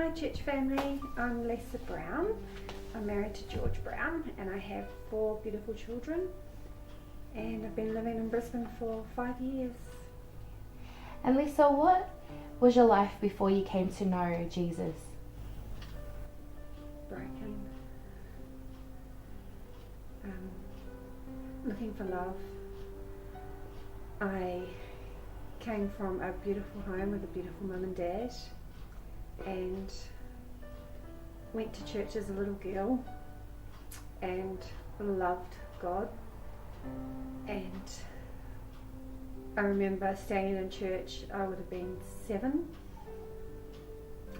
Hi church family, I'm Lisa Brown. I'm married to George Brown and I have 4 beautiful children, and I've been living in Brisbane for 5 years. And Lisa, what was your life before you came to know Jesus? Broken. Looking for love. I came from a beautiful home with a beautiful mum and dad, and went to church as a little girl and loved God. And I remember standing in church, I would have been 7,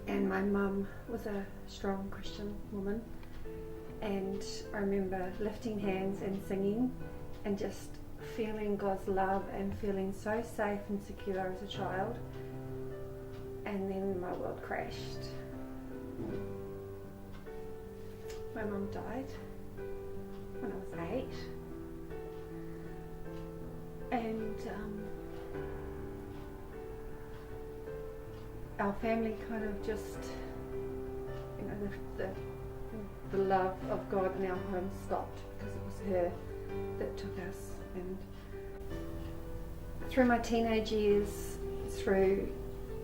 and my mum was a strong Christian woman, and I remember lifting hands and singing and just feeling God's love and feeling so safe and secure as a child. And then my world crashed. My mum died when I was 8, and our family kind of just, the love of God in our home stopped because it was her that took us. And through my teenage years, through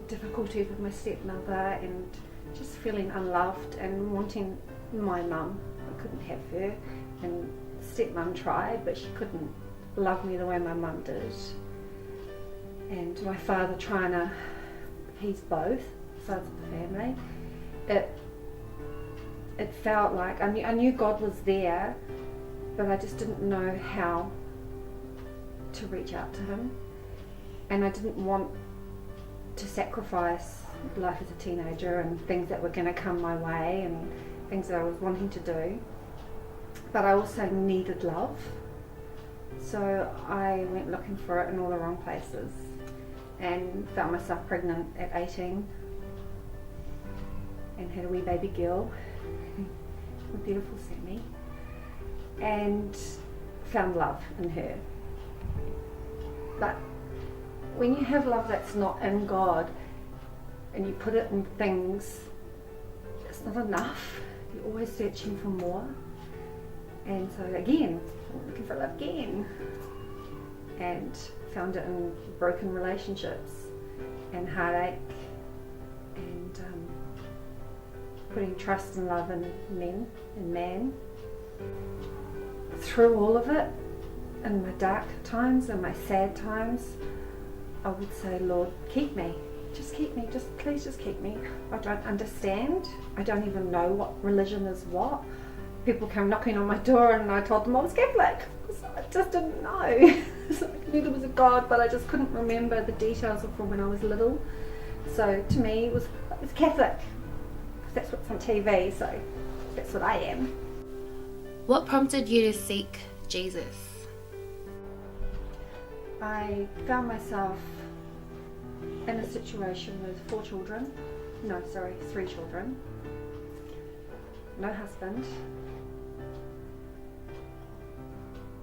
difficulties with my stepmother and just feeling unloved and wanting my mum, I couldn't have her, and stepmum tried but she couldn't love me the way my mum did, and my father trying to, he's both sides of the family. It felt like I knew God was there, but I just didn't know how to reach out to him, and I didn't want to sacrifice life as a teenager and things that were going to come my way and things that I was wanting to do, but I also needed love. So I went looking for it in all the wrong places and found myself pregnant at 18 and had a wee baby girl, a beautiful Sammy, and found love in her. But when you have love that's not in God and you put it in things, it's not enough. You're always searching for more. And so again, I'm looking for love again, and found it in broken relationships and heartache, and putting trust and love in men and man. Through all of it, in my dark times and my sad times, I would say, Lord, keep me, just please just keep me. I don't understand, I don't even know what religion is what. People came knocking on my door and I told them I was Catholic, because I just didn't know. I knew there was a God, but I just couldn't remember the details from when I was little. So to me it was Catholic, because that's what's on TV, so that's what I am. What prompted you to seek Jesus? I found myself in a situation with 3 children, no husband,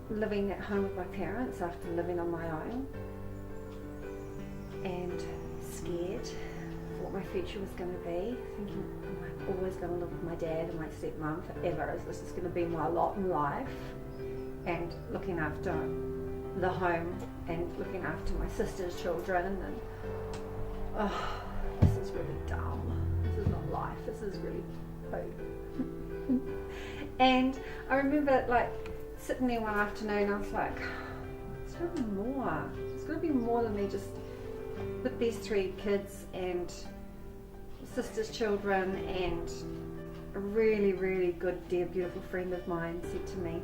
living at home with my parents after living on my own, and scared for what my future was going to be, thinking, am I always going to live with my dad and my stepmom forever? Is this going to be my lot in life? And looking after the home and looking after my sister's children, and this is really dumb. This is not life. This is really poo. And I remember sitting there one afternoon, I was like, it's going to be more. It's going to be more than me just with these 3 kids and sister's children. And a really, really good, dear, beautiful friend of mine said to me,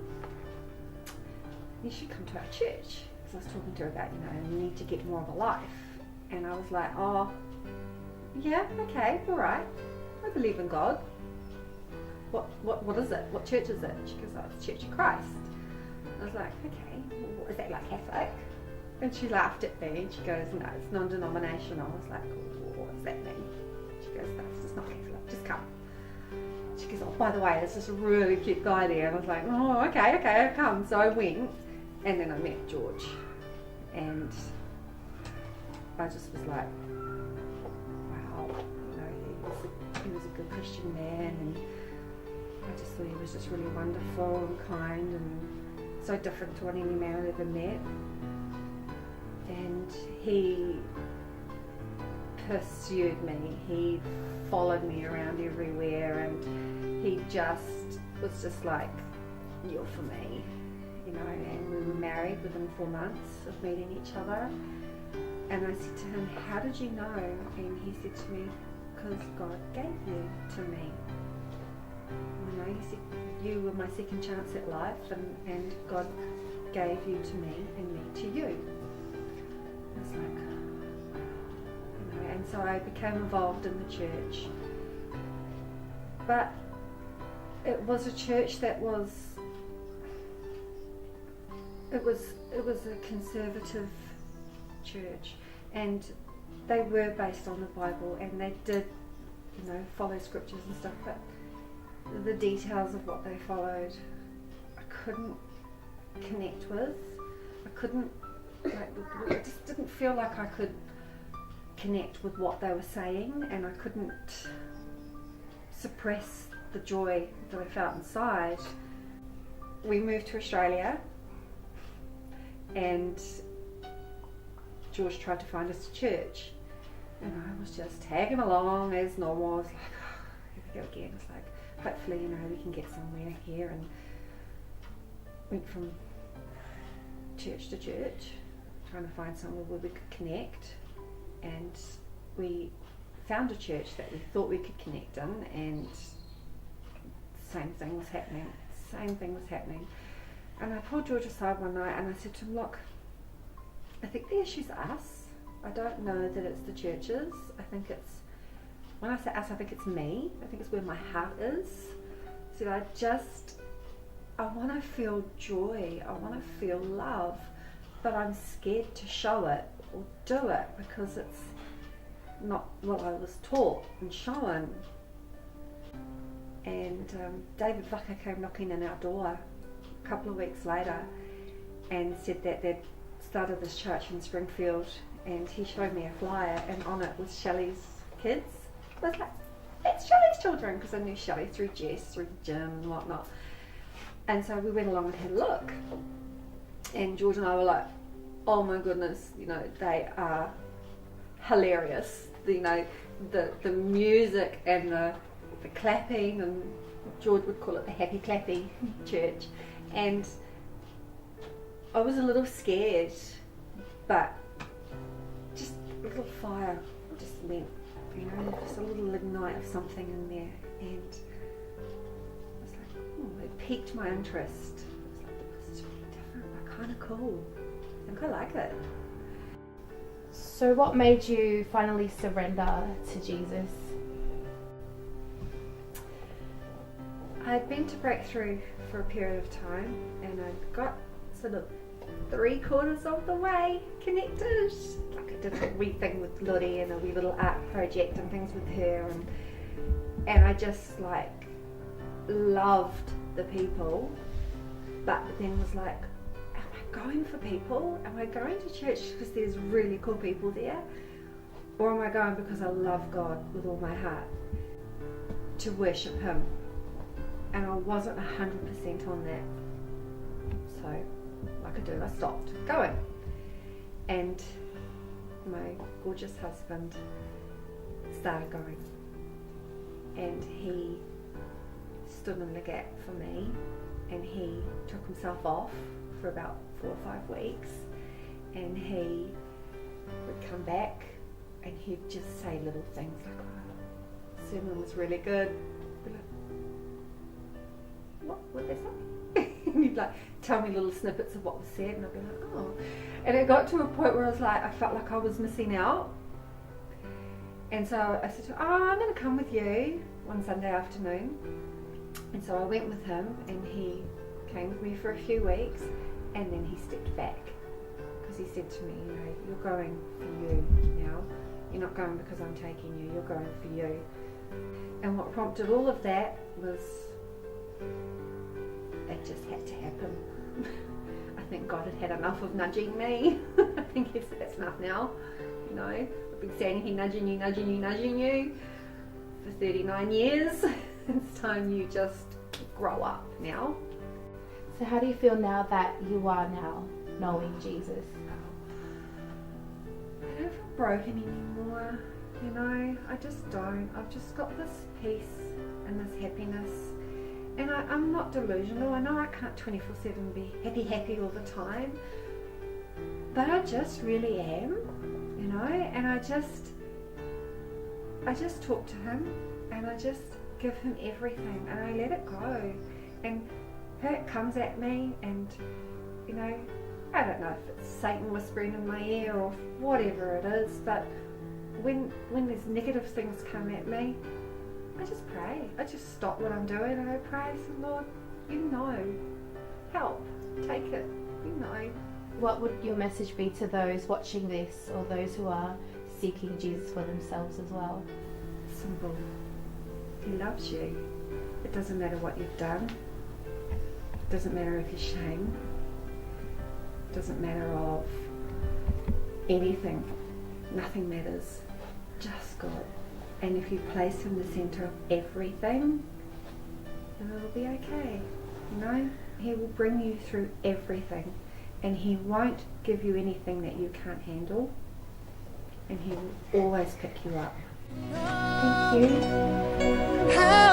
you should come to our church, because I was talking to her about, you need to get more of a life. And I was like, oh, yeah, okay, all right, I believe in God. What is it? What church is it? She goes, oh, it's Church of Christ. I was like, okay, well, is that like Catholic? And she laughed at me and she goes, no, it's non-denominational. I was like, well, what does that mean? She goes, no, it's just not Catholic, just come. She goes, oh, by the way, there's this really cute guy there. And I was like, oh, okay, I'll come. So I went, and then I met George, and I just was like, wow, he was a good Christian man, and I just thought he was just really wonderful and kind and so different to any man I'd ever met. And he pursued me, he followed me around everywhere, and he just was just like, you're for me, you know. And we were married within 4 months of meeting each other. And I said to him, how did you know? And he said to me, because God gave you to me. You know, he said, you were my second chance at life, and God gave you to me and me to you. It's like, you know, and so I became involved in the church. But it was a church that was, it was a conservative church, and they were based on the Bible, and they did, you know, follow scriptures and stuff, but the details of what they followed I couldn't connect with. I couldn't, like, it just didn't feel like I could connect with what they were saying, and I couldn't suppress the joy that I felt inside. We moved to Australia, and George tried to find us a church, and I was just tagging along as normal. I was like, oh, here we go again. It's like, hopefully, you know, we can get somewhere here. And went from church to church, trying to find somewhere where we could connect. And we found a church that we thought we could connect in, and same thing was happening. And I pulled George aside one night and I said to him, look, I think the issue's us. I don't know that it's the churches. I think it's, when I say us, I think it's me. I think it's where my heart is. So I want to feel joy. I want to feel love, but I'm scared to show it or do it because it's not what I was taught and shown. And David Vaka came knocking on our door a couple of weeks later and said that they'd started this church in Springfield, and he showed me a flyer, and on it was Shelley's kids. I was like, it's Shelley's children, because I knew Shelley through Jess, through the gym and whatnot. And so we went along and had a look, and George and I were like, oh my goodness, you know, they are hilarious. You know, the music and the clapping, and George would call it the happy clappy church. And I was a little scared, but just a little fire just went, you know, just a little ignite of something in there, and I was like, oh, it piqued my interest. I was like, this is really different, but kind of cool. I think I like it. So what made you finally surrender to Jesus? I'd been to Breakthrough for a period of time, and I got sort of 3/4 of the way connected. Like I did a wee thing with Lottie and a wee little art project and things with her, and I just like loved the people, but then was like, am I going for people? Am I going to church because there's really cool people there? Or am I going because I love God with all my heart to worship Him? And I wasn't 100% on that. So, like I did, I stopped going. And my gorgeous husband started going. And he stood in the gap for me, and he took himself off for about 4 or 5 weeks, and he would come back and he'd just say little things like, oh, the sermon was really good. I'd be like, what they say? And he'd like tell me little snippets of what was said, and I'd be like, oh. And it got to a point where I was like, I felt like I was missing out. And so I said to him, oh, I'm going to come with you one Sunday afternoon. And so I went with him, and he came with me for a few weeks, and then he stepped back. Because he said to me, you know, you're going for you now. You're not going because I'm taking you, you're going for you. And what prompted all of that was, it just had to happen. I think God had had enough of nudging me. I think he said, that's enough now. You know, I've been standing here nudging you for 39 years. It's time you just grow up now. So how do you feel now that you are now knowing Jesus? I don't feel broken anymore, you know, I just don't. I've just got this peace and this happiness, and I'm not delusional. I know I can't 24/7 be happy all the time, but I just really am, you know, and I just talk to him, and I just give him everything, and I let it go. And hurt comes at me, and you know, I don't know if it's Satan whispering in my ear or whatever it is, but when there's negative things come at me, I just pray. I just stop what I'm doing and I pray, I say, Lord, you know, help, take it, you know. What would your message be to those watching this, or those who are seeking Jesus for themselves as well? Simple. He loves you. It doesn't matter what you've done. It doesn't matter if you're shamed. It doesn't matter of anything. Nothing matters. Just God. And if you place him the centre of everything, then it'll be okay. You know, he will bring you through everything, and he won't give you anything that you can't handle, and he will always pick you up. Thank you.